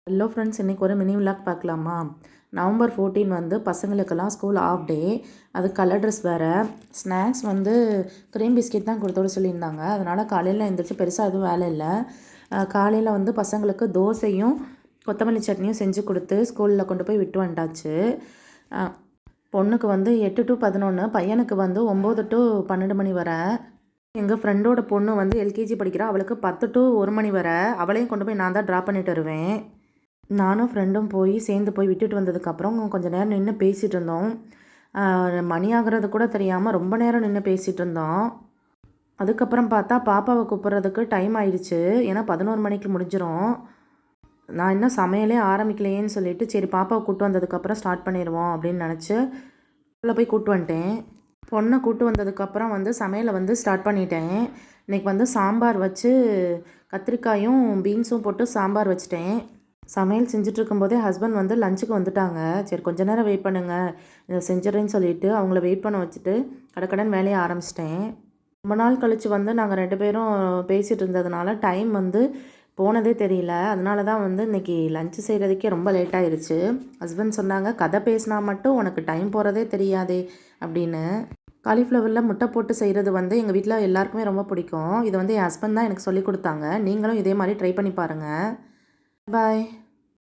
Hello friends, இன்றைக்கி ஒரு mini vlog பார்க்கலாமா? நவம்பர் 14 வந்து பசங்களுக்கெல்லாம் ஸ்கூல் ஆஃப் டே. அது கலர் ட்ரெஸ் வேறு. ஸ்நாக்ஸ் வந்து க்ரீம் பிஸ்கெட் தான் கொடுத்தோட சொல்லியிருந்தாங்க. அதனால் காலையில் எழுந்திரிச்சு பெருசாக எதுவும் வேலை இல்லை. காலையில் வந்து பசங்களுக்கு தோசையும் கொத்தமல்லி சட்னியும் செஞ்சு கொடுத்து ஸ்கூலில் கொண்டு போய் விட்டு வந்துட்டாச்சு. பொண்ணுக்கு வந்து 8 to 11, பையனுக்கு வந்து 9 to 12 மணி வரை. எங்கள் ஃப்ரெண்டோட பொண்ணு வந்து எல்கேஜி படிக்கிறா. அவளுக்கு 10 to 1 மணி வரை. அவளையும் கொண்டு போய் நான் தான் ட்ராப் பண்ணிட்டு வருவேன். நானும் ஃப்ரெண்டும் போய் சேர்ந்து போய் விட்டுட்டு வந்ததுக்கப்புறம் கொஞ்சம் நேரம் நின்று பேசிகிட்டு இருந்தோம். மணி ஆகிறது கூட தெரியாமல் ரொம்ப நேரம் நின்று பேசிகிட்டு இருந்தோம். அதுக்கப்புறம் பார்த்தா பாப்பாவை கூப்பிட்றதுக்கு டைம் ஆயிடுச்சு. ஏன்னா 11 மணிக்கு முடிஞ்சிடும். நான் இன்னும் சமையலே ஆரம்பிக்கலையேன்னு சொல்லிட்டு சரி பாப்பாவை கூப்பிட்டு வந்ததுக்கப்புறம் ஸ்டார்ட் பண்ணிடுவோம் அப்படின்னு நினச்சி உள்ளே போய் கூப்பிட்டு வந்துட்டேன். பொண்ணை கூப்பிட்டு வந்ததுக்கப்புறம் வந்து சமையலை வந்து ஸ்டார்ட் பண்ணிட்டேன். இன்றைக்கி வந்து சாம்பார் வச்சு கத்திரிக்காயும் பீன்ஸும் போட்டு சாம்பார் வச்சிட்டேன். சமையல் செஞ்சிட்ருக்கும்போதே ஹஸ்பண்ட் வந்து லஞ்சுக்கு வந்துட்டாங்க. சரி கொஞ்ச நேரம் வெயிட் பண்ணுங்கள், இதை செஞ்சிடறேன்னு சொல்லிவிட்டு அவங்கள வெயிட் பண்ண வச்சுட்டு கடக்கடன் வேலையை ஆரம்பிச்சிட்டேன். ரொம்ப நாள் கழித்து வந்து நாங்கள் 2 பேரும் பேசிகிட்டு இருந்ததுனால டைம் வந்து போனதே தெரியல. அதனால தான் வந்து இன்றைக்கி லஞ்சு செய்கிறதுக்கே ரொம்ப லேட் ஆயிடுச்சு. ஹஸ்பண்ட் சொன்னாங்க, கதை பேசினா மட்டும் உனக்கு டைம் போகிறதே தெரியாதே அப்படின்னு. காலிஃப்ளவரில் முட்டை போட்டு செய்கிறது வந்து எங்கள் வீட்டில் எல்லாருக்குமே ரொம்ப பிடிக்கும். இதை வந்து என் ஹஸ்பண்ட் தான் எனக்கு சொல்லி கொடுத்தாங்க. நீங்களும் இதே மாதிரி ட்ரை பண்ணி பாருங்கள். பாய்.